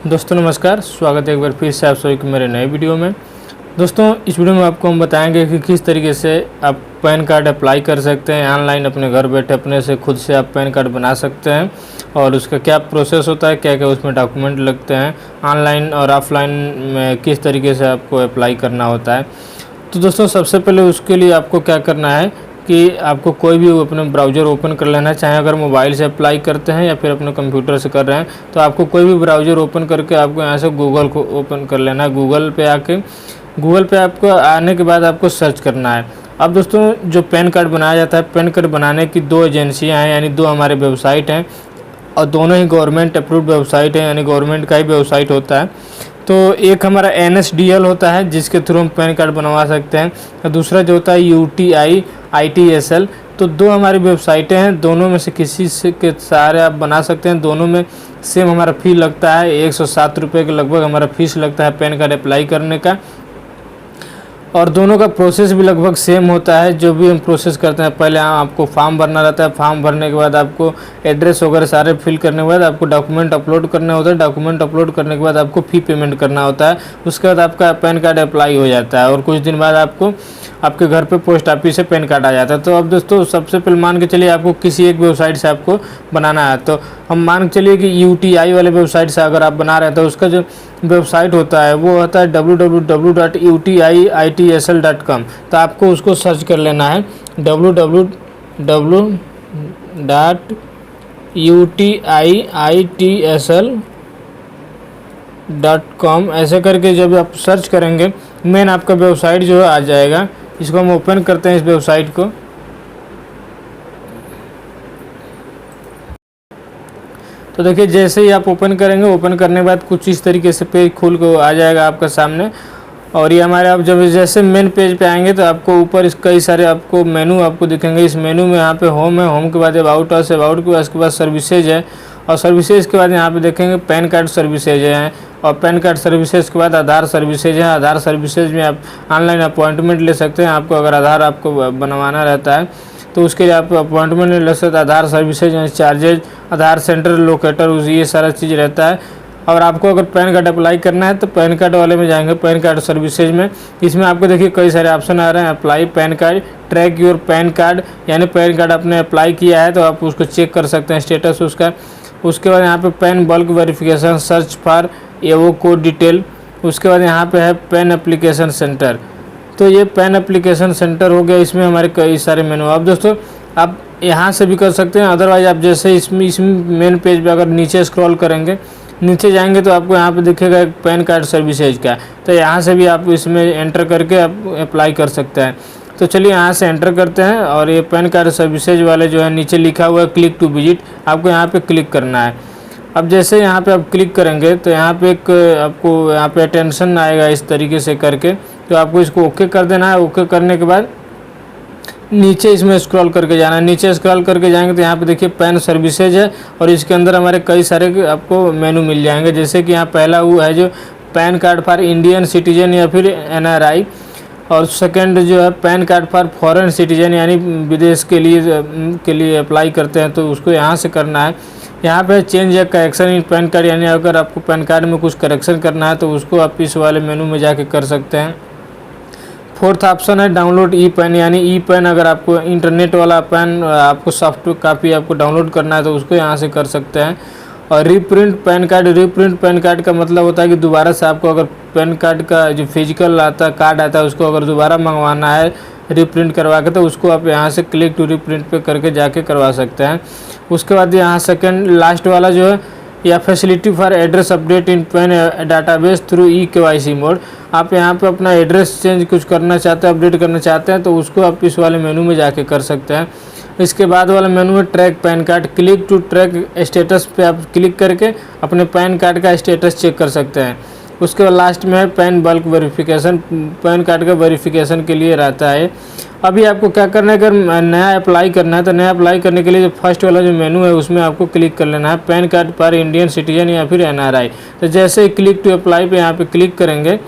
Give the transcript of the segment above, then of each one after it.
दोस्तों नमस्कार, स्वागत है एक बार फिर से आप सभी के मेरे नए वीडियो में। दोस्तों इस वीडियो में आपको हम बताएंगे कि किस तरीके से आप पैन कार्ड अप्लाई कर सकते हैं ऑनलाइन। अपने घर बैठे अपने से खुद से आप पैन कार्ड बना सकते हैं और उसका क्या प्रोसेस होता है, क्या क्या उसमें डॉक्यूमेंट लगते हैं, ऑनलाइन और ऑफलाइन में किस तरीके से आपको अप्लाई करना होता है। तो दोस्तों सबसे पहले उसके लिए आपको क्या करना है कि आपको कोई भी अपने ब्राउज़र ओपन कर लेना है। चाहे अगर मोबाइल से अप्लाई करते हैं या फिर अपने कंप्यूटर से कर रहे हैं तो आपको कोई भी ब्राउज़र ओपन करके आपको यहाँ से गूगल को ओपन कर लेना है। गूगल पे आपको आने के बाद आपको सर्च करना है। अब दोस्तों जो पैन कार्ड बनाया जाता है, पैन कार्ड बनाने की दो एजेंसियाँ हैं, यानी दो हमारे वेबसाइट हैं और दोनों ही गवर्नमेंट अप्रूव्ड वेबसाइट है, यानी गवर्नमेंट का ही वेबसाइट होता है। तो एक हमारा NSDL होता है जिसके थ्रू हम पैन कार्ड बनवा सकते हैं और दूसरा जो होता है UTI ITSL। तो दो हमारी वेबसाइटें हैं, दोनों में से किसी से के सारे आप बना सकते हैं। दोनों में सेम हमारा फ़ी लगता है, 107 रुपये के लगभग हमारा फीस लगता है पैन कार्ड अप्लाई करने का। और दोनों का प्रोसेस भी लगभग सेम होता है। जो भी हम प्रोसेस करते हैं, पहले आपको फॉर्म भरना रहता है, फॉर्म भरने के बाद आपको एड्रेस वगैरह सारे फिल करने के बाद आपको डॉक्यूमेंट अपलोड करना होता है। डॉक्यूमेंट अपलोड करने के बाद आपको फ़ी पेमेंट करना होता है। उसके बाद आपका पैन कार्ड अप्लाई हो जाता है और कुछ दिन बाद आपको आपके घर पे पोस्ट ऑफिस से पैन कार्ड आ जाता है। तो अब दोस्तों सबसे पहले मान के चलिए आपको किसी एक वेबसाइट से आपको बनाना है, तो हम मान के चलिए कि UTI वाले वेबसाइट से अगर आप बना रहे हैं तो उसका जो वेबसाइट होता है वो होता है www.utiitsl.com। तो आपको उसको सर्च कर लेना है www.utiitsl.com। ऐसे करके जब आप सर्च करेंगे मेन आपका वेबसाइट जो है आ जाएगा। इसको हम ओपन करते हैं इस वेबसाइट को। तो देखिए जैसे ही आप ओपन करेंगे, ओपन करने के बाद कुछ इस तरीके से पेज खुल को आ जाएगा आपका सामने। और ये हमारे आप जब जैसे मेन पेज पे आएंगे तो आपको ऊपर इस कई सारे आपको मेनू आपको दिखेंगे। इस मेनू में यहाँ पे होम है, होम के बाद अबाउट अस, अबाउट के बाद उसके बाद सर्विसेज है और सर्विसेज के बाद यहाँ पे देखेंगे पैन कार्ड सर्विसेज हैं और पैन कार्ड सर्विसेज के बाद आधार सर्विसेज है। आधार सर्विसेज में आप ऑनलाइन अपॉइंटमेंट ले सकते हैं। आपको अगर आधार आपको बनवाना रहता है तो उसके लिए आप अपॉइंटमेंट ले सकते हैं। आधार सर्विसेज चार्जेज, आधार सेंटर लोकेटर, ये सारा चीज़ रहता है। और आपको अगर पैन कार्ड अप्लाई करना है तो पैन कार्ड वाले में जाएंगे, पैन कार्ड सर्विसेज में। इसमें आपको देखिए कई सारे ऑप्शन आ रहे हैं। Apply pan card, track your pan card, यानी पैन कार्ड आपने अप्लाई किया है तो आप उसको चेक कर सकते हैं स्टेटस उसका। उसके बाद यहाँ पे pan bulk verification, search for एवो कोड डिटेल। उसके बाद यहाँ पे है पैन एप्लीकेशन सेंटर। तो ये पैन एप्लीकेशन सेंटर हो गया, इसमें हमारे कई सारे मेनू। अब दोस्तों आप यहाँ से भी कर सकते हैं, अदरवाइज आप जैसे इसमें मेन पेज पे अगर नीचे स्क्रॉल करेंगे, नीचे जाएंगे तो आपको यहाँ पे दिखेगा एक पैन कार्ड सर्विसेज का। तो यहाँ से भी आप इसमें एंटर करके आप अप्लाई कर सकते हैं। तो चलिए यहाँ से एंटर करते हैं और ये पैन कार्ड सर्विसेज वाले जो है नीचे लिखा हुआ है क्लिक टू विजिट, आपको यहाँ पे क्लिक करना है। अब जैसे यहाँ पे आप क्लिक करेंगे तो यहाँ पे एक आपको यहाँ पे अटेंशन आएगा इस तरीके से करके, तो आपको इसको ओके कर देना है। ओके करने के बाद नीचे इसमें स्क्रॉल करके जाना है। नीचे स्क्रॉल करके जाएंगे तो यहाँ पे देखिए पैन सर्विसेज है और इसके अंदर हमारे कई सारे आपको मेनू मिल जाएंगे। जैसे कि यहाँ पहला वो है जो pan card for Indian citizen या फिर NRI, और सेकंड जो है pan card for foreign citizen, यानी विदेश के लिए अप्लाई करते हैं तो उसको यहाँ से करना है। यहाँ पे चेंज या करेक्शन इन पैन कार्ड, यानी अगर आपको पैन कार्ड में कुछ करेक्शन करना है तो उसको आप इस वाले मेनू में जाके कर सकते हैं। फोर्थ ऑप्शन है डाउनलोड ई पैन, यानी ई पैन अगर आपको इंटरनेट वाला पैन आपको सॉफ्ट कापी आपको डाउनलोड करना है तो उसको यहाँ से कर सकते हैं। और reprint pan card, reprint pan card का मतलब होता है कि दोबारा से आपको अगर पैन कार्ड का जो फिजिकल आता है कार्ड आता है उसको अगर दोबारा मंगवाना है रीप्रिंट करवा के, तो उसको आप यहाँ से क्लिक टू रीप्रिंट पे करके जाके करवा सकते हैं। उसके बाद यहाँ सेकंड लास्ट वाला जो है या facility for address update in pan database through EKYC mode. आप यहाँ पे अपना एड्रेस चेंज कुछ करना चाहते हैं, अपडेट करना चाहते हैं तो उसको आप इस वाले मेनू में जाके कर सकते हैं। इसके बाद वाला मेनू है track PAN card, click to track status पे आप क्लिक करके अपने पैन कार्ड का स्टेटस चेक कर सकते हैं। उसके बाद लास्ट में है PAN bulk verification, PAN card का वेरिफिकेशन के लिए रहता है। अभी आपको क्या करना है, अगर नया अप्लाई करना है तो नया अप्लाई करने के लिए जो फर्स्ट वाला जो मेनू है उसमें आपको क्लिक कर लेना है पैन कार्ड पर इंडियन सिटीजन या फिर NRI। तो जैसे ही क्लिक टू अप्लाई पे यहाँ पे क्लिक करेंगे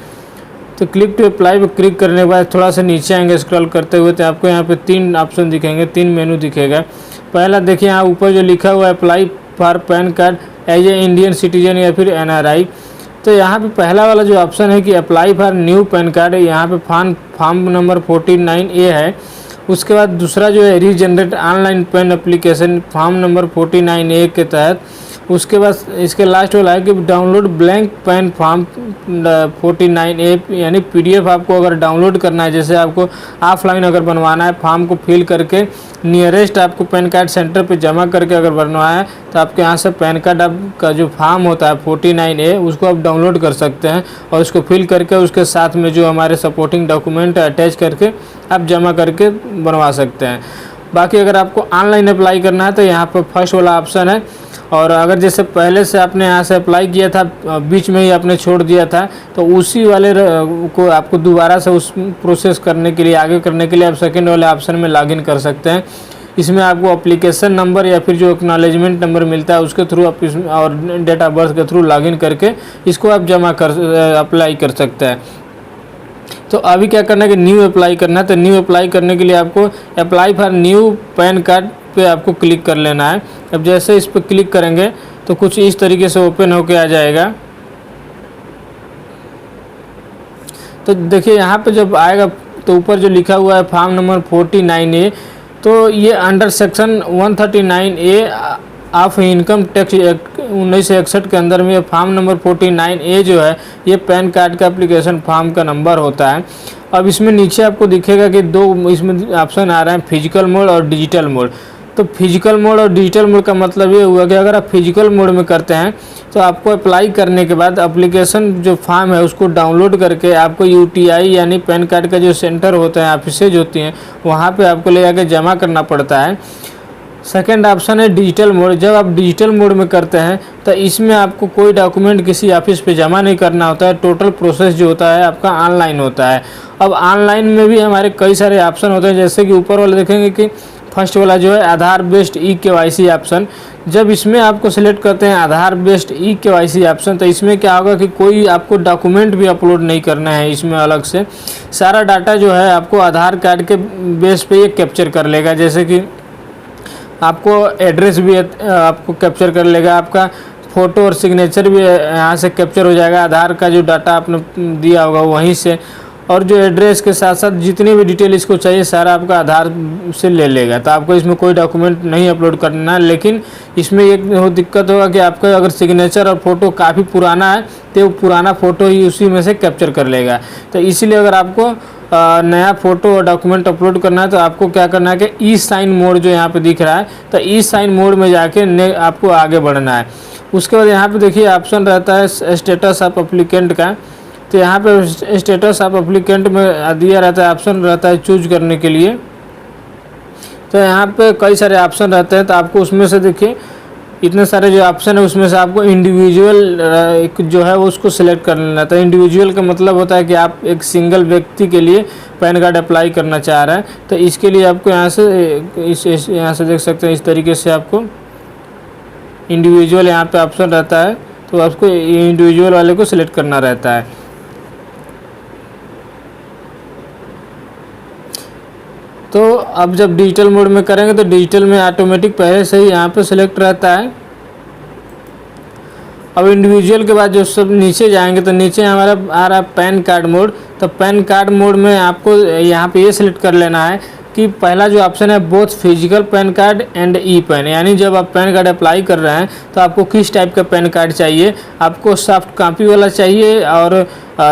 तो क्लिक टू अप्लाई पे क्लिक करने के बाद थोड़ा सा नीचे आएंगे स्क्रॉल करते हुए तो आपको यहाँ पे 3 ऑप्शन दिखेंगे, 3 मेनू दिखेगा। पहला देखिए यहाँ ऊपर जो लिखा हुआ है apply for PAN card as a Indian citizen या फिर NRI, तो यहाँ पे पहला वाला जो ऑप्शन है कि apply for new pan card, यहाँ पे फॉर्म नंबर 49A है। उसके बाद दूसरा जो है regenerate online pan application form number 49A के तहत। उसके बाद इसके लास्ट वाला है कि download blank pan form 49A, यानी PDF आपको अगर डाउनलोड करना है, जैसे आपको ऑफलाइन अगर बनवाना है, फॉर्म को फिल करके नियरेस्ट आपको पैन कार्ड सेंटर पे जमा करके अगर बनवाना है तो आपके यहाँ से पैन कार्ड आपका जो फॉर्म होता है 49A उसको आप डाउनलोड कर सकते हैं और उसको फिल करके उसके साथ में जो हमारे सपोर्टिंग डॉक्यूमेंट अटैच करके आप जमा करके बनवा सकते हैं। बाकी अगर आपको ऑनलाइन अप्लाई करना है तो यहाँ पर फर्स्ट वाला ऑप्शन है। और अगर जैसे पहले से आपने यहाँ से अप्लाई किया था, बीच में ही आपने छोड़ दिया था, तो उसी वाले को आपको दोबारा से उस प्रोसेस करने के लिए, आगे करने के लिए आप सेकंड वाले ऑप्शन में लॉगिन कर सकते हैं। इसमें आपको एप्लीकेशन नंबर या फिर जो एक्नॉलेजमेंट नंबर मिलता है उसके थ्रू आप और डेट ऑफ बर्थ के थ्रू लॉगिन करके इसको आप अप्लाई कर सकते हैं। तो अभी क्या करना है कि न्यू अप्लाई करना है। तो न्यू अप्लाई करने के लिए आपको apply for new pan card पे आपको क्लिक कर लेना है। अब जैसे इस पर क्लिक करेंगे तो कुछ इस तरीके से ओपन होके आ जाएगा। तो देखिए यहाँ पे जब आएगा तो ऊपर जो लिखा हुआ है फॉर्म नंबर 49A, तो ये under section 139A of income tax act 1961 के अंदर में फॉर्म नंबर 49A जो है ये पैन कार्ड का एप्लीकेशन फॉर्म का नंबर होता है। अब इसमें नीचे आपको दिखेगा कि दो इसमें ऑप्शन आ रहे हैं, फिजिकल मोड और डिजिटल मोड। तो फिजिकल मोड और डिजिटल मोड का मतलब ये हुआ कि अगर आप फिजिकल मोड में करते हैं तो आपको अप्लाई करने के बाद एप्लीकेशन जो फॉर्म है उसको डाउनलोड करके आपको UTI यानी पैन कार्ड का जो सेंटर होता है, ऑफिसेज होती हैं, वहाँ पे आपको ले जाकर जमा करना पड़ता है। सेकेंड ऑप्शन है डिजिटल मोड। जब आप डिजिटल मोड में करते हैं तो इसमें आपको कोई डॉक्यूमेंट किसी ऑफिस पे जमा नहीं करना होता है, टोटल प्रोसेस जो होता है आपका ऑनलाइन होता है। अब ऑनलाइन में भी हमारे कई सारे ऑप्शन होते हैं, जैसे कि ऊपर वाले देखेंगे कि फर्स्ट वाला जो है आधार बेस्ड eKYC ऑप्शन। जब इसमें आपको सिलेक्ट करते हैं आधार बेस्ड eKYC ऑप्शन, तो इसमें क्या होगा कि कोई आपको डॉक्यूमेंट भी अपलोड नहीं करना है। इसमें अलग से सारा डाटा जो है आपको आधार कार्ड के बेस पे ये कैप्चर कर लेगा। जैसे कि आपको एड्रेस भी आपको कैप्चर कर लेगा, आपका फ़ोटो और सिग्नेचर भी यहाँ से कैप्चर हो जाएगा, आधार का जो डाटा आपने दिया होगा वहीं से, और जो एड्रेस के साथ साथ जितनी भी डिटेल इसको चाहिए सारा आपका आधार से ले लेगा। तो आपको इसमें कोई डॉक्यूमेंट नहीं अपलोड करना है। लेकिन इसमें एक दिक्कत होगा कि आपका अगर सिग्नेचर और फोटो काफ़ी पुराना है तो वो पुराना फ़ोटो ही उसी में से कैप्चर कर लेगा। तो इसीलिए अगर आपको नया फ़ोटो और डॉक्यूमेंट अपलोड करना है तो आपको क्या करना है कि ई-साइन मोड जो यहाँ पे दिख रहा है, तो ई-साइन मोड में जाके आपको आगे बढ़ना है। उसके बाद यहाँ पे देखिए ऑप्शन रहता है स्टेटस ऑफ एप्लीकेंट का। तो यहाँ पे स्टेटस ऑफ एप्लीकेंट में दिया रहता है, ऑप्शन रहता है चूज करने के लिए। तो यहाँ पे कई सारे ऑप्शन रहते हैं, तो आपको उसमें से देखिए इतने सारे जो ऑप्शन है उसमें से आपको इंडिविजुअल जो है वो उसको सिलेक्ट कर लेना। तो इंडिविजुअल का मतलब होता है कि आप एक सिंगल व्यक्ति के लिए पैन कार्ड अप्लाई करना चाह रहे हैं। तो इसके लिए आपको यहाँ से देख सकते हैं, इस तरीके से आपको इंडिविजुअल यहाँ पे ऑप्शन रहता है, तो आपको इंडिविजुअल वाले को सिलेक्ट करना रहता है। तो अब जब डिजिटल मोड में करेंगे तो डिजिटल में ऑटोमेटिक पहले से ही यहाँ पे सिलेक्ट रहता है। अब इंडिविजुअल के बाद जो सब नीचे जाएंगे तो नीचे हमारा आ रहा है पैन कार्ड मोड। तो पैन कार्ड मोड में आपको यहाँ पे ये सिलेक्ट कर लेना है कि पहला जो ऑप्शन है both physical pan card and e PAN, यानी जब आप पैन कार्ड अप्लाई कर रहे हैं तो आपको किस टाइप का पैन कार्ड चाहिए, आपको सॉफ्ट कॉपी वाला चाहिए और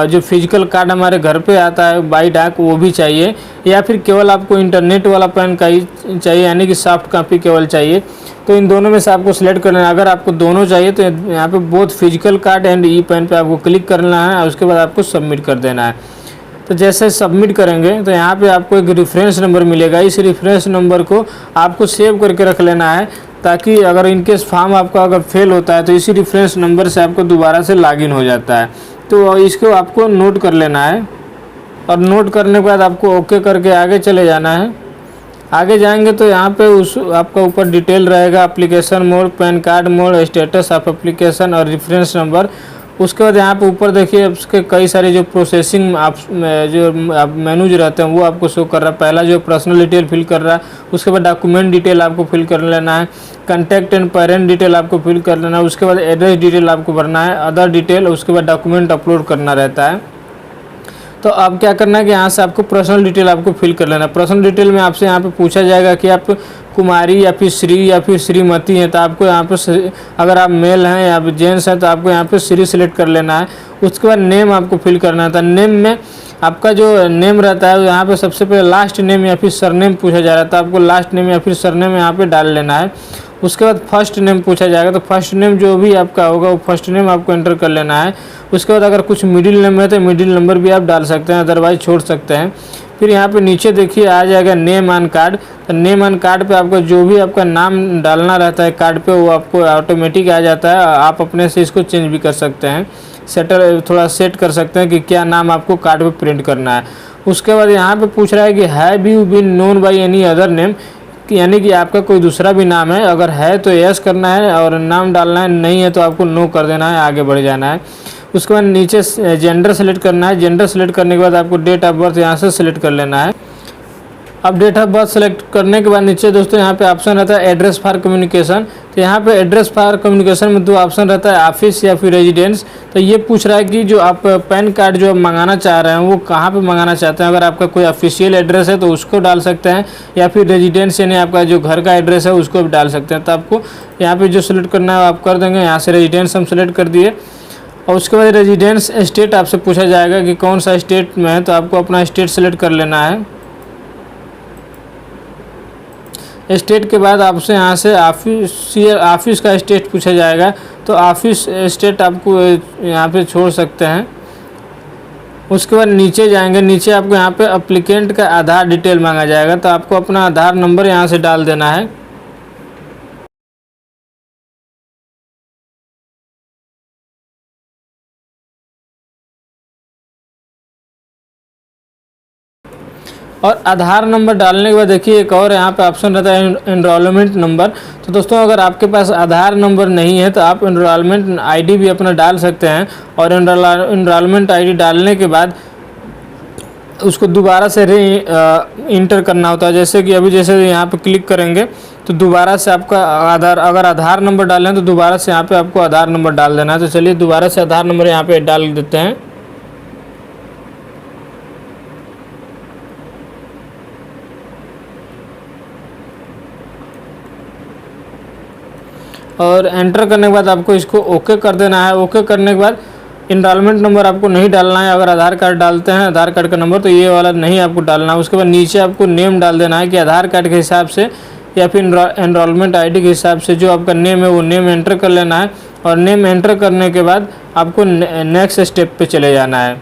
जो फिजिकल कार्ड हमारे घर पे आता है बाई डाक वो भी चाहिए, या फिर केवल आपको इंटरनेट वाला पैन कार्ड चाहिए यानी कि सॉफ्ट कॉपी केवल चाहिए। तो इन दोनों में से आपको सिलेक्ट करना है। अगर आपको दोनों चाहिए तो यहाँ पे both physical card and e PAN पे आपको क्लिक करना है और उसके बाद आपको सबमिट कर देना है। तो जैसे सबमिट करेंगे तो यहाँ पे आपको एक रेफरेंस नंबर मिलेगा। इस रेफरेंस नंबर को आपको सेव करके रख लेना है, ताकि अगर इनकेस फॉर्म आपका अगर फेल होता है तो इसी रेफरेंस नंबर से आपको दोबारा से लॉगिन हो जाता है। तो इसको आपको नोट कर लेना है और नोट करने के बाद आपको ओके करके आगे चले जाना है। आगे जाएंगे तो यहाँ पे आपका ऊपर डिटेल रहेगा, application mode, pan card mode, status of application और रेफरेंस नंबर। उसके बाद यहाँ पे ऊपर देखिए उसके कई सारे जो प्रोसेसिंग आप जो मेनू जो रहते हैं वो आपको शो कर रहा है। पहला जो पर्सनल डिटेल फिल कर रहा है, उसके बाद डॉक्यूमेंट डिटेल आपको फिल कर लेना है, कॉन्टैक्ट एंड पेरेंट डिटेल आपको फिल कर लेना है, उसके बाद एड्रेस डिटेल आपको भरना है, अदर डिटेल, उसके बाद डॉक्यूमेंट अपलोड करना रहता है। तो अब क्या करना है कि यहाँ से आपको पर्सनल डिटेल आपको फिल कर लेना है। पर्सनल डिटेल में आपसे यहाँ पे पूछा जाएगा कि आप कुमारी या फिर श्री या फिर श्रीमती हैं, तो आपको यहाँ पे अगर आप मेल हैं या फिर जेंट्स हैं तो आपको यहाँ पे श्री सिलेक्ट कर लेना है। उसके बाद नेम आपको फिल करना था। नेम में आपका जो नेम रहता है यहाँ पे सबसे पहले लास्ट नेम या फिर सरनेम पूछा जा रहा था, आपको लास्ट नेम या फिर सरनेम यहाँ पे डाल लेना है। उसके बाद फर्स्ट नेम पूछा जाएगा, तो फर्स्ट नेम जो भी आपका होगा वो फर्स्ट नेम आपको एंटर कर लेना है। उसके बाद अगर कुछ मिडिल नेम है तो मिडिल नंबर भी आप डाल सकते हैं, अदरवाइज छोड़ सकते हैं। फिर यहाँ पे नीचे देखिए आ जाएगा नेम ऑन कार्ड। तो नेम ऑन कार्ड पे आपका जो भी आपका नाम डालना रहता है कार्ड पे वो आपको ऑटोमेटिक आ जाता है। आप अपने से इसको चेंज भी कर सकते हैं, थोड़ा सेट कर सकते हैं कि क्या नाम आपको कार्ड पे प्रिंट करना है। उसके बाद यहाँ पे पूछ रहा है कि have you been known by any other name, यानी कि आपका कोई दूसरा भी नाम है, अगर है तो यस करना है और नाम डालना है, नहीं है तो आपको नो कर देना है, आगे बढ़ जाना है। उसके बाद नीचे जेंडर सेलेक्ट करना है। जेंडर सेलेक्ट करने के बाद आपको डेट ऑफ बर्थ यहाँ से सिलेक्ट कर लेना है। अब डेट ऑफ बर्थ सेलेक्ट करने के बाद नीचे दोस्तों यहाँ पे ऑप्शन रहता है एड्रेस फॉर कम्युनिकेशन। तो यहाँ पे एड्रेस फॉर कम्युनिकेशन में दो ऑप्शन रहता है, ऑफिस या फिर रेजिडेंस। तो ये पूछ रहा है कि जो आप पैन कार्ड जो आप मंगाना चाह रहे हैं वो कहाँ पे मंगाना चाहते हैं। अगर आपका कोई ऑफिशियल एड्रेस है तो उसको डाल सकते हैं, या फिर रेजिडेंस यानी आपका जो घर का एड्रेस है उसको भी डाल सकते हैं। तो आपको यहाँ पर जो सिलेक्ट करना है आप कर देंगे। यहाँ से रेजिडेंस हम सेलेक्ट कर दिए और उसके बाद रेजिडेंस स्टेट आपसे पूछा जाएगा कि कौन सा स्टेट में है, तो आपको अपना स्टेट सेलेक्ट कर लेना है। स्टेट के बाद आपसे यहाँ से ऑफिस का स्टेट पूछा जाएगा, तो ऑफिस स्टेट आपको यहाँ पे छोड़ सकते हैं। उसके बाद नीचे जाएंगे, नीचे आपको यहाँ पे एप्लीकेंट का आधार डिटेल मांगा जाएगा, तो आपको अपना आधार नंबर यहाँ से डाल देना है। और आधार नंबर डालने के बाद देखिए एक और यहाँ पे ऑप्शन रहता है एनरोलमेंट नंबर। तो दोस्तों अगर आपके पास आधार नंबर नहीं है तो आप एनरोलमेंट आईडी भी अपना डाल सकते हैं। और एनरोलमेंट आईडी डालने के बाद उसको दोबारा से इंटर करना होता है। जैसे कि अभी जैसे यहाँ पे क्लिक करेंगे तो दोबारा से आपका अगर आधार नंबर डालें तो दोबारा से यहाँ पे आपको आधार नंबर डाल देना है। तो चलिए दोबारा से आधार नंबर यहाँ पे डाल देते हैं। और एंटर करने के बाद आपको इसको ओके कर देना है। ओके करने के बाद इनरोलमेंट नंबर आपको नहीं डालना है। अगर आधार कार्ड डालते हैं आधार कार्ड का नंबर तो ये वाला नहीं आपको डालना है। उसके बाद नीचे आपको नेम डाल देना है कि आधार कार्ड के हिसाब से या फिर एनरोलमेंट आईडी के हिसाब से जो आपका नेम है वो नेम एंटर कर लेना है। और नेम एंटर करने के बाद आपको नेक्स्ट स्टेप पे चले जाना है।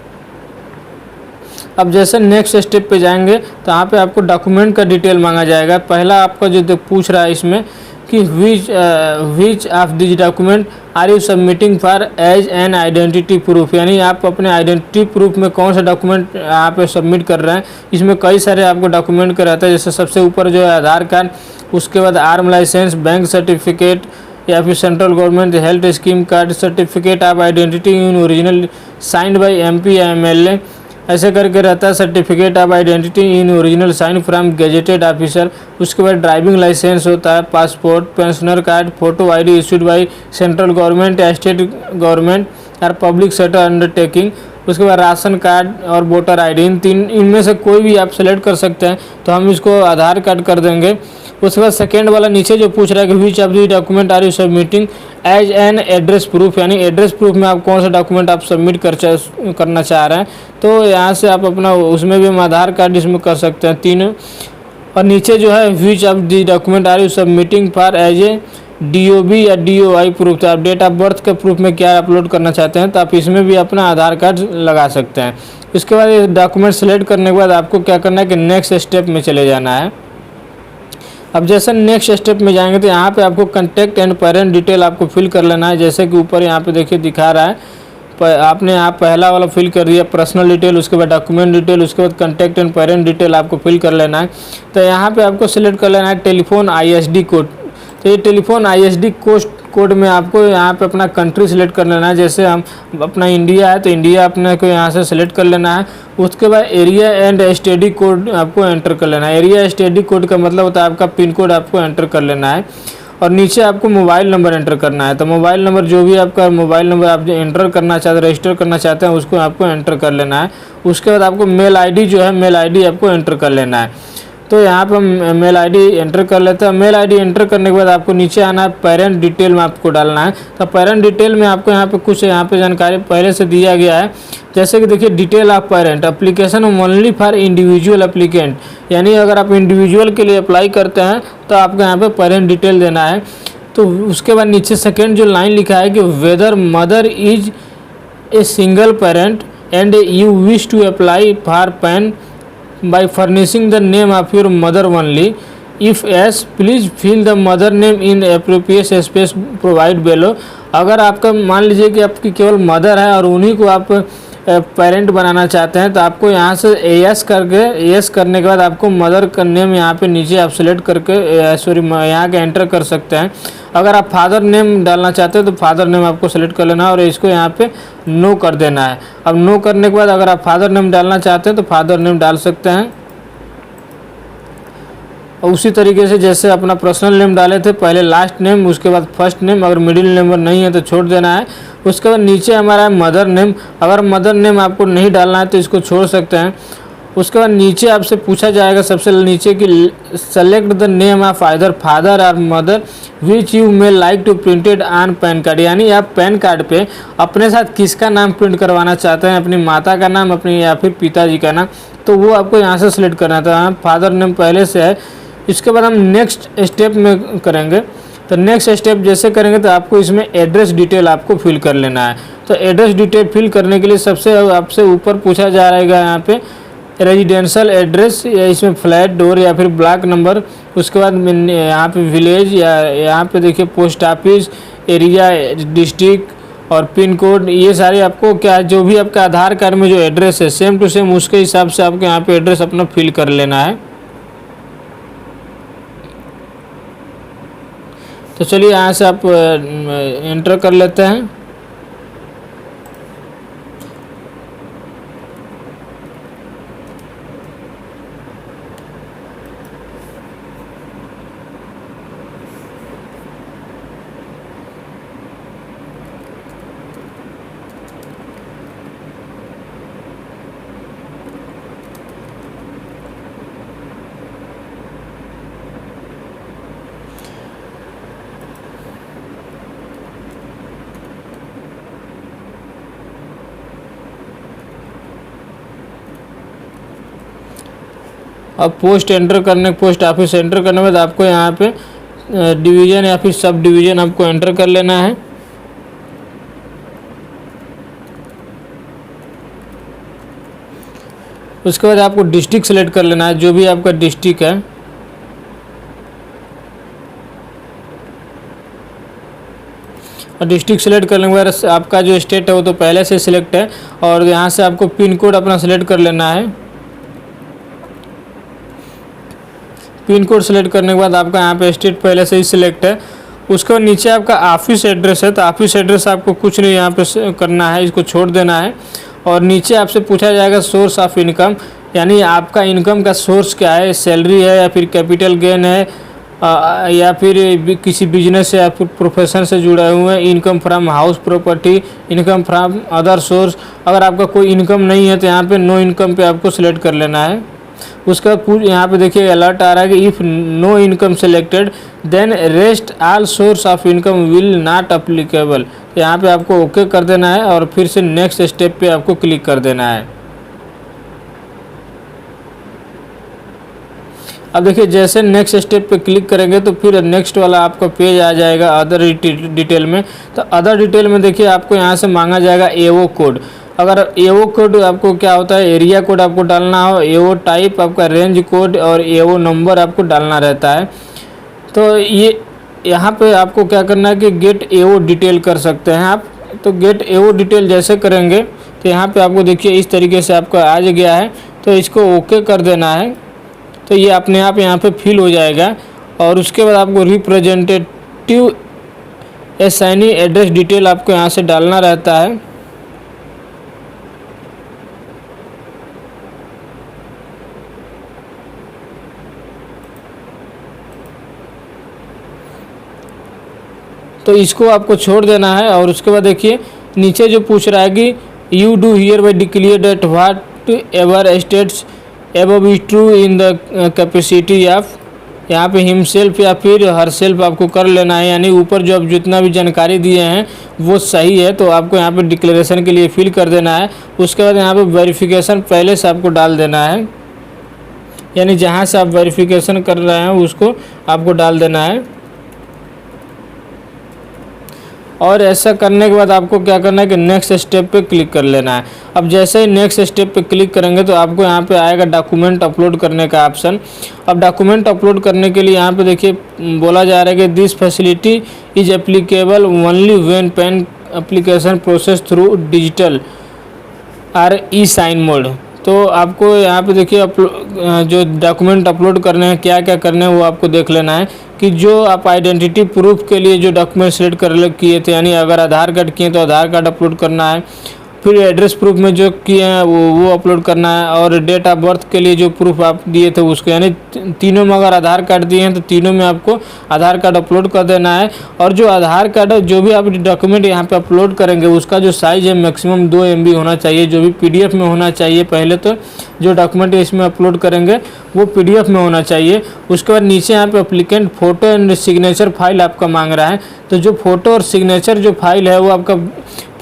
अब जैसे नेक्स्ट स्टेप पे जाएंगे तो यहाँ पे आपको डॉक्यूमेंट का डिटेल मांगा जाएगा। पहला आपका जो पूछ रहा है इसमें कि which of this document are you submitting for as an identity proof, यानी आप अपने आइडेंटिटी प्रूफ में कौन सा डॉक्यूमेंट यहाँ पे सबमिट कर रहे हैं। इसमें कई सारे आपको डॉक्यूमेंट का रहता है, जैसे सबसे ऊपर जो है आधार कार्ड, उसके बाद आर्म लाइसेंस, बैंक सर्टिफिकेट या फिर central government health scheme card, certificate of identity in original signed by MP या एमएलए, ऐसे करके रहता है। Certificate of identity in original sign from gazetted officer. उसके बाद ड्राइविंग लाइसेंस होता है, passport, pensioner card, photo ID issued by central government या स्टेट गवर्नमेंट और पब्लिक सेक्टर अंडरटेकिंग। उसके बाद राशन कार्ड और वोटर आईडी, इनमें से कोई भी आप सेलेक्ट कर सकते हैं। तो हम इसको आधार कार्ड कर देंगे। उसके बाद सेकेंड वाला नीचे जो पूछ रहा है कि which of the document are you submitting as an address proof, यानी एड्रेस प्रूफ में आप कौन सा डॉक्यूमेंट आप सबमिट करना चाह रहे हैं। तो यहाँ से आप अपना उसमें भी हम आधार कार्ड इसमें कर सकते हैं तीनों। और नीचे जो है which of the document are you submitting for as a DOB या DOI प्रूफ, तो आप डेट ऑफ बर्थ के प्रूफ में क्या अपलोड करना चाहते हैं तो आप इसमें भी अपना आधार कार्ड लगा सकते हैं। इसके बाद ये डॉक्यूमेंट सेलेक्ट करने के बाद आपको क्या करना है कि नेक्स्ट स्टेप में चले जाना है। अब जैसे नेक्स्ट स्टेप में जाएंगे तो यहाँ पे आपको कॉन्टैक्ट एंड पेरेंट डिटेल आपको फिल कर लेना है। जैसे कि ऊपर यहाँ पे देखिए दिखा रहा है, आपने यहाँ पहला वाला फिल कर दिया पर्सनल डिटेल, उसके बाद डॉक्यूमेंट डिटेल, उसके बाद कॉन्टैक्ट एंड पेरेंट डिटेल आपको फिल कर लेना है। तो यहाँ पे आपको सिलेक्ट कर लेना है टेलीफोन ISD कोड। तो ये टेलीफोन ISD कोड में आपको यहाँ पे अपना कंट्री सेलेक्ट कर लेना है। जैसे हम अपना इंडिया है तो इंडिया अपने को यहाँ से सेलेक्ट कर लेना है। उसके बाद एरिया एंड एसटीडी कोड आपको एंटर कर लेना है। एरिया एसटीडी कोड का मतलब होता है आपका पिन कोड आपको एंटर कर लेना है। और नीचे आपको मोबाइल नंबर एंटर करना है। तो मोबाइल नंबर जो भी आपका मोबाइल नंबर आप जो एंटर करना चाहते हैं, रजिस्टर करना चाहते हैं, उसको आपको एंटर कर लेना है। उसके बाद आपको मेल आईडी जो है, मेल आईडी आपको एंटर कर लेना है। तो यहाँ पर हम मेल आईडी एंटर कर लेते हैं। मेल आईडी एंटर करने के बाद आपको नीचे आना है, पेरेंट डिटेल में आपको डालना है। तो पेरेंट डिटेल में आपको यहाँ पे कुछ यहाँ पे जानकारी पहले से दिया गया है। जैसे कि देखिए, detail of parent application only for individual applicant, यानी अगर आप इंडिविजुअल के लिए अप्लाई करते हैं तो आपको यहाँ पे पेरेंट डिटेल देना है। तो उसके बाद नीचे सेकेंड जो लाइन लिखा है कि whether mother is a single parent and you wish to apply for PAN by furnishing the name of your mother only. If yes, please fill the mother name in appropriate space provide below. अगर आपका मान लीजिए कि आपकी केवल mother है और उन्हीं को आप पेरेंट बनाना चाहते हैं तो आपको यहाँ से यस करके, यस करने के बाद आपको मदर का नेम यहाँ पे नीचे आप सेलेक्ट करके यहाँ के एंटर कर सकते हैं। अगर आप फादर नेम डालना चाहते हैं तो फादर नेम आपको सेलेक्ट कर लेना है और इसको यहाँ पे नो कर देना है। अब नो करने के बाद अगर आप फादर नेम डालना चाहते हैं तो फादर नेम डाल सकते हैं। और उसी तरीके से जैसे अपना पर्सनल नेम डाले थे, पहले लास्ट नेम, उसके बाद फर्स्ट नेम, अगर मिडिल नंबर नहीं है तो छोड़ देना है। उसके बाद नीचे हमारा है मदर नेम। अगर मदर नेम आपको नहीं डालना है तो इसको छोड़ सकते हैं। उसके बाद नीचे आपसे पूछा जाएगा सबसे नीचे कि select the name of either father और mother which you may like to printed on PAN card, यानी आप पैन कार्ड पे अपने साथ किसका नाम प्रिंट करवाना चाहते हैं, अपनी माता का नाम, अपनी या फिर पिताजी का नाम, तो वो आपको यहाँ से सिलेक्ट करना था। फादर नेम पहले से है। इसके बाद हम नेक्स्ट स्टेप में करेंगे। तो नेक्स्ट स्टेप जैसे करेंगे तो आपको इसमें एड्रेस डिटेल आपको फिल कर लेना है। तो एड्रेस डिटेल फिल करने के लिए सबसे आपसे ऊपर पूछा जा रहेगा यहाँ पे रेजिडेंशियल एड्रेस, या इसमें फ्लैट डोर या फिर ब्लॉक नंबर। उसके बाद यहाँ पे विलेज, या यहाँ पे देखिए पोस्ट ऑफिस, एरिया, डिस्ट्रिक्ट और पिन कोड, ये सारे आपको क्या जो भी आपका आधार कार्ड में जो एड्रेस है सेम टू सेम उसके हिसाब से आपको यहाँ पे एड्रेस अपना फिल कर लेना है। तो चलिए यहाँ से आप एंटर कर लेते हैं। अब पोस्ट ऑफिस एंटर करने के बाद आपको यहाँ पे डिवीज़न या फिर सब डिवीज़न आपको एंटर कर लेना है। उसके बाद आपको डिस्ट्रिक्ट सेलेक्ट कर लेना है, जो भी आपका डिस्ट्रिक्ट है। और डिस्ट्रिक्ट सेलेक्ट करने के बाद आपका जो स्टेट है वो तो पहले से सिलेक्ट है, और यहाँ से आपको पिन कोड अपना सेलेक्ट कर लेना है। पिन कोड सेलेक्ट करने के बाद आपका यहाँ पे स्टेट पहले से ही सिलेक्ट है। उसके बाद नीचे आपका ऑफिस एड्रेस है, तो ऑफिस एड्रेस आपको कुछ नहीं यहाँ पे करना है, इसको छोड़ देना है। और नीचे आपसे पूछा जाएगा सोर्स ऑफ इनकम, यानी आपका इनकम का सोर्स क्या है, सैलरी है या फिर कैपिटल गेन है, या फिर किसी बिजनेस या फिर प्रोफेशन से जुड़े हुए हैं, income from house property, income from other source. अगर आपका कोई इनकम नहीं है तो यहाँ पे नो इनकम पे आपको सिलेक्ट कर लेना है। उसका यहाँ पे देखिए अलर्ट आ रहा है कि if no income selected then rest all source of income will not applicable. यहाँ पे आपको ओके कर देना है और फिर से नेक्स्ट स्टेप पे आपको क्लिक कर देना है। अब देखिए जैसे नेक्स्ट स्टेप पे क्लिक करेंगे तो फिर नेक्स्ट वाला आपका पेज आ जाएगा अदर डिटेल में। तो अदर डिटेल में देखिए आपको यहाँ से मांगा जाएगा एओ कोड। अगर एओ कोड आपको क्या होता है, एरिया कोड आपको डालना हो, एओ टाइप आपका रेंज कोड और एओ नंबर आपको डालना रहता है। तो ये यहाँ पे आपको क्या करना है कि गेट एओ डिटेल कर सकते हैं आप। तो गेट एओ डिटेल जैसे करेंगे तो यहाँ पे आपको देखिए इस तरीके से आपका आ गया है, तो इसको ओके कर देना है। तो ये अपने आप यहाँ पे फिल हो जाएगा। और उसके बाद आपको रिप्रेजेंटेटिव असाइनी एड्रेस डिटेल आपको यहाँ से डालना रहता है। तो इसको आपको छोड़ देना है। और उसके बाद देखिए नीचे जो पूछ रहा है कि you do hereby declare that whatever states above is true in the capacity of, यहाँ पे हिमसेल्फ या फिर हर सेल्फ आपको कर लेना है, यानी ऊपर जो आप जितना भी जानकारी दिए हैं वो सही है तो आपको यहाँ पे डिक्लेरेशन के लिए फिल कर देना है। उसके बाद यहाँ पे वेरिफिकेशन पहले से आपको डाल देना है, यानी जहाँ से आप वेरिफिकेशन कर रहे हैं उसको आपको डाल देना है। और ऐसा करने के बाद आपको क्या करना है कि नेक्स्ट स्टेप पे क्लिक कर लेना है। अब जैसे ही नेक्स्ट स्टेप पे क्लिक करेंगे तो आपको यहाँ पे आएगा डॉक्यूमेंट अपलोड करने का ऑप्शन। अब डॉक्यूमेंट अपलोड करने के लिए यहाँ पे देखिए बोला जा रहा है कि this facility is applicable only when PAN application process through digital or e sign mode. तो आपको यहाँ पे देखिए जो डॉक्यूमेंट अपलोड करने हैं क्या क्या करने हैं वो आपको देख लेना है कि जो आप आइडेंटिटी प्रूफ के लिए जो डॉक्यूमेंट सेलेक्ट कर किए थे, यानी अगर आधार कार्ड किए तो आधार कार्ड अपलोड करना है, फिर एड्रेस प्रूफ में जो किए हैं वो अपलोड करना है, और डेट ऑफ बर्थ के लिए जो प्रूफ आप दिए थे उसको, यानी तीनों में अगर आधार कार्ड दिए हैं तो तीनों में आपको आधार कार्ड अपलोड कर देना है। और जो आधार कार्ड जो भी आप डॉक्यूमेंट यहाँ पे अपलोड करेंगे उसका जो साइज़ है मैक्सिमम 2 MB होना चाहिए, जो भी PDF में होना चाहिए। पहले तो जो डॉक्यूमेंट इसमें अपलोड करेंगे वो PDF में होना चाहिए। उसके बाद नीचे यहाँ पे applicant photo and signature file आपका मांग रहा है, तो जो फ़ोटो और सिग्नेचर जो फाइल है वो आपका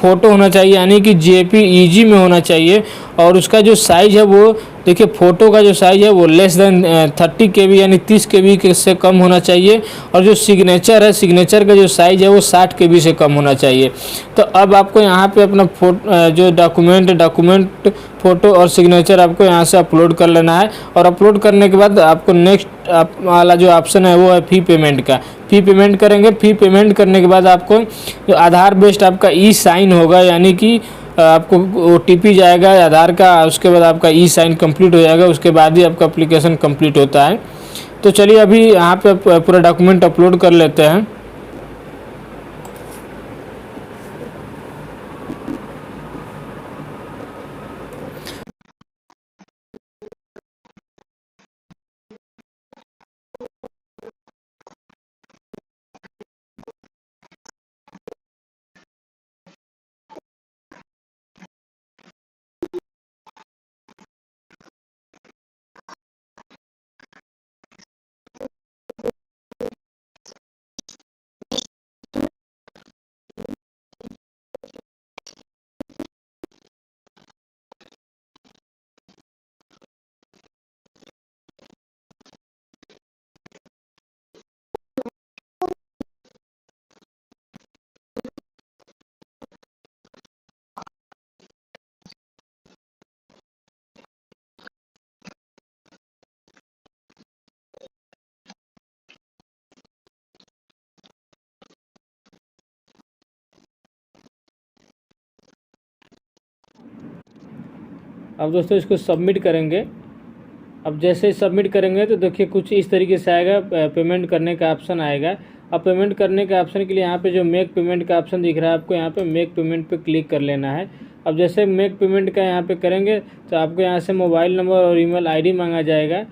फ़ोटो होना चाहिए, यानी कि JPEG में होना चाहिए। और उसका जो साइज़ है वो देखिए फ़ोटो का जो साइज़ है वो लेस देन 30 KB यानी 30 KB से कम होना चाहिए। और जो सिग्नेचर है, सिग्नेचर का जो साइज़ है वो 60 KB से कम होना चाहिए। तो अब आपको यहाँ पे अपना जो डॉक्यूमेंट फ़ोटो और सिग्नेचर आपको यहाँ से अपलोड कर लेना है। और अपलोड करने के बाद आपको नेक्स्ट वाला जो ऑप्शन है वो है फ़ी पेमेंट का। फ़ी पेमेंट करेंगे। फ़ी पेमेंट करने के बाद आपको जो आधार बेस्ड आपका ई साइन होगा, यानी कि आपको OTP जाएगा आधार का, उसके बाद आपका ई साइन कंप्लीट हो जाएगा, उसके बाद ही आपका एप्लीकेशन कंप्लीट होता है। तो चलिए अभी यहाँ पे पूरा डॉक्यूमेंट अपलोड कर लेते हैं। अब दोस्तों इसको सबमिट करेंगे। अब जैसे सबमिट करेंगे तो देखिए कुछ इस तरीके से आएगा, पेमेंट करने का ऑप्शन आएगा। अब पेमेंट करने के ऑप्शन के लिए यहाँ पे जो मेक पेमेंट का ऑप्शन दिख रहा है आपको यहाँ पे मेक पेमेंट पे क्लिक कर लेना है। अब जैसे मेक पेमेंट का यहाँ पे करेंगे तो आपको यहाँ से मोबाइल नंबर और ईमेल आईडी मांगा जाएगा,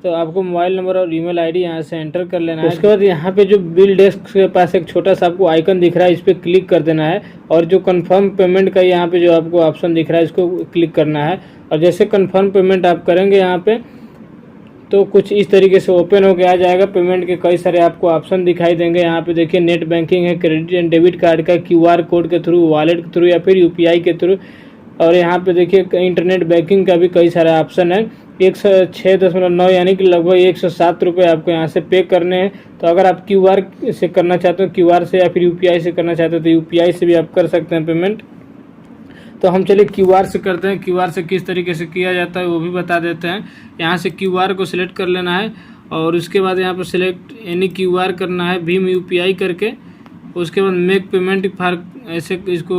तो आपको मोबाइल नंबर और ईमेल आईडी यहाँ से एंटर कर लेना है। उसके बाद यहाँ पे जो बिल डेस्क के पास एक छोटा सा आपको आइकन दिख रहा है, इस पर क्लिक कर देना है। और जो कंफर्म पेमेंट का यहाँ पे जो आपको ऑप्शन दिख रहा है इसको क्लिक करना है। और जैसे कंफर्म पेमेंट आप करेंगे यहाँ पे तो कुछ इस तरीके से ओपन होकर आ जाएगा। पेमेंट के कई सारे आपको ऑप्शन दिखाई देंगे। यहाँ पे देखिए नेट बैंकिंग है, क्रेडिट एंड डेबिट कार्ड का, QR कोड के थ्रू, वॉलेट के थ्रू या फिर UPI के थ्रू। और यहाँ पे देखिए इंटरनेट बैंकिंग का भी कई सारे ऑप्शन है। 106.9 यानी कि लगभग 107 रुपये आपको यहाँ से पे करने हैं। तो अगर आप QR से करना चाहते हो, QR से या फिर UPI से करना चाहते हो तो UPI से भी आप कर सकते हैं पेमेंट। तो हम चलिए QR से करते हैं। QR से किस तरीके से किया जाता है वो भी बता देते हैं। यहाँ से QR को सिलेक्ट कर लेना है और उसके बाद यहाँ पर सिलेक्ट एनी QR करना है, भीम UPI करके। उसके बाद मेक पेमेंट फॉर, ऐसे इसको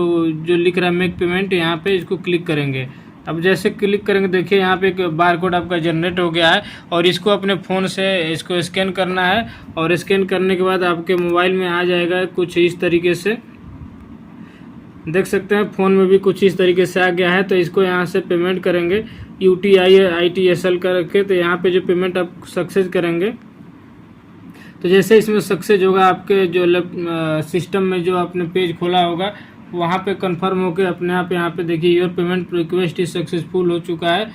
जो लिख रहा है मेक पेमेंट, यहाँ पे इसको क्लिक करेंगे। अब जैसे क्लिक करेंगे देखिए यहाँ पे एक बार कोड आपका जनरेट हो गया है और इसको अपने फ़ोन से इसको स्कैन करना है और स्कैन करने के बाद आपके मोबाइल में आ जाएगा कुछ इस तरीके से, देख सकते हैं फ़ोन में भी कुछ इस तरीके से आ गया है। तो इसको यहाँ से पेमेंट करेंगे UTI ITSL करके, तो यहाँ पे जो पेमेंट आप सक्सेस करेंगे तो जैसे इसमें सक्सेस होगा आपके जो सिस्टम में जो आपने पेज खोला होगा वहाँ पे कंफर्म होके अपने आप यहाँ पे देखिए your payment request is successful हो चुका है।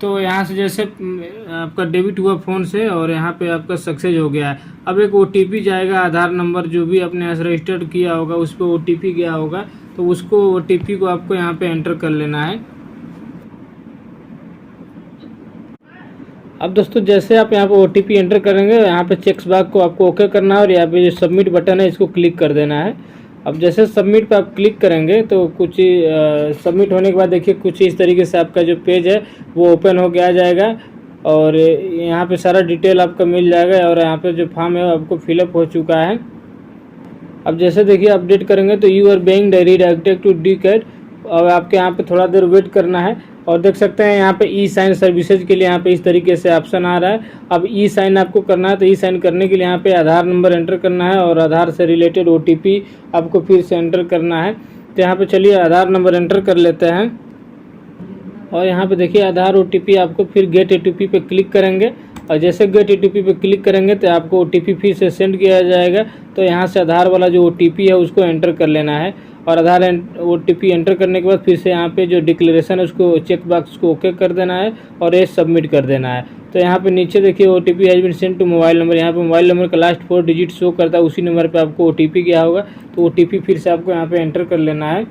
तो यहाँ से जैसे आपका डेबिट हुआ फ़ोन से और यहाँ पे आपका सक्सेस हो गया है। अब एक OTP जाएगा, आधार नंबर जो भी आपने रजिस्टर्ड किया होगा उस पर OTP गया होगा, तो उसको OTP को आपको यहाँ पे एंटर कर लेना है। अब दोस्तों जैसे आप यहाँ पे OTP एंटर करेंगे यहाँ पे चेक्स बॉक्स को आपको ओके करना है और यहाँ पे जो सबमिट बटन है इसको क्लिक कर देना है। अब जैसे सबमिट पे आप क्लिक करेंगे तो कुछ सबमिट होने के बाद देखिए कुछ इस तरीके से आपका जो पेज है वो ओपन हो के आ जाएगा और यहाँ पे सारा डिटेल आपका मिल जाएगा और यहाँ पे जो फॉर्म है आपको फिलअप हो चुका है। अब जैसे देखिए अपडेट करेंगे तो you are being directed to DCAT और आपके यहाँ पे थोड़ा देर वेट करना है और देख सकते हैं यहाँ पे E-साइन सर्विसेज के लिए यहाँ पे इस तरीके से ऑप्शन आ रहा है। अब E-साइन आपको करना है तो E-साइन करने के लिए यहाँ पे आधार नंबर एंटर करना है और आधार से रिलेटेड OTP आपको फिर से एंटर करना है। तो यहाँ पे चलिए आधार नंबर एंटर कर लेते हैं और यहाँ पे देखिए आधार OTP आपको फिर गेट OTP पे क्लिक करेंगे और जैसे गेट OTP पे क्लिक करेंगे तो आपको OTP फिर से सेंड किया जाएगा। तो यहाँ से आधार वाला जो OTP है उसको एंटर कर लेना है और आधार OTP एंटर करने के बाद फिर से यहाँ पे जो डिक्लेरेशन है उसको चेक बॉक्स को ओके कर देना है और ये सबमिट कर देना है। तो यहाँ पे नीचे देखिए OTP has been sent to mobile number, यहाँ पे मोबाइल नंबर का लास्ट 4 डिजिट शो करता है, उसी नंबर पे आपको OTP गया होगा तो OTP फिर से आपको यहाँ पे एंटर कर लेना है।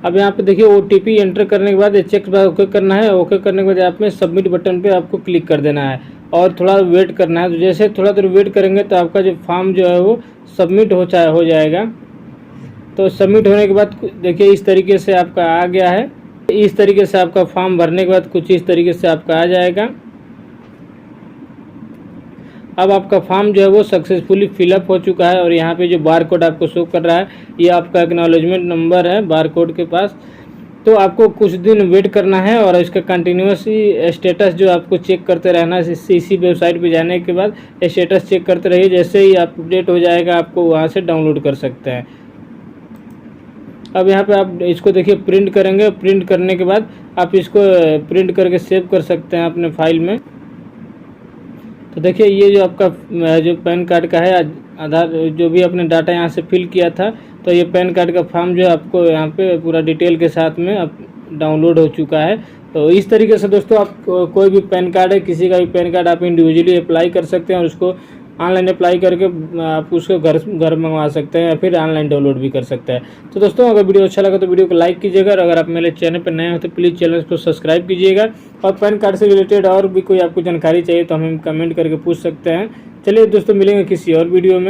अब यहाँ पे देखिए OTP एंटर करने के बाद ये चेक बॉक्स ओके करना है। ओके करने के बाद यहाँ पे सबमिट बटन पे आपको क्लिक कर देना है और थोड़ा वेट करना है। तो जैसे थोड़ा देर वेट करेंगे तो आपका जो फॉर्म जो है वो सबमिट हो जाएगा। तो सबमिट होने के बाद देखिए इस तरीके से आपका आ गया है। इस तरीके से आपका फॉर्म भरने के बाद कुछ इस तरीके से आपका आ जाएगा। अब आपका फॉर्म जो है वो सक्सेसफुली फिलअप हो चुका है और यहाँ पे जो बार कोड आपको शो कर रहा है ये आपका एक्नॉलेजमेंट नंबर है बार कोड के पास। तो आपको कुछ दिन वेट करना है और इसका कंटिन्यूसली स्टेटस जो आपको चेक करते रहना है। इसी वेबसाइट पे जाने के बाद स्टेटस चेक करते रहिए, जैसे ही अपडेट हो जाएगा आपको वहाँ से डाउनलोड कर सकते हैं। अब यहाँ पे आप इसको देखिए प्रिंट करेंगे, प्रिंट करने के बाद आप इसको प्रिंट करके सेव कर सकते हैं अपने फाइल में। तो देखिए ये जो आपका जो पैन कार्ड का है आधार जो भी आपने डाटा यहाँ से फिल किया था तो ये पैन कार्ड का फॉर्म जो है आपको यहाँ पे पूरा डिटेल के साथ में अब डाउनलोड हो चुका है। तो इस तरीके से दोस्तों आप कोई भी पैन कार्ड है, किसी का भी पैन कार्ड आप इंडिविजुअली अप्लाई कर सकते हैं और उसको ऑनलाइन अप्लाई करके आप उसको घर मंगवा सकते हैं या फिर ऑनलाइन डाउनलोड भी कर सकते हैं। तो दोस्तों अगर वीडियो अच्छा लगा तो वीडियो को लाइक कीजिएगा और अगर आप मेरे चैनल पर नए हो तो प्लीज़ चैनल को सब्सक्राइब कीजिएगा और पैन कार्ड से रिलेटेड और भी कोई आपको जानकारी चाहिए तो हमें कमेंट करके पूछ सकते हैं। चलिए दोस्तों मिलेंगे किसी और वीडियो में।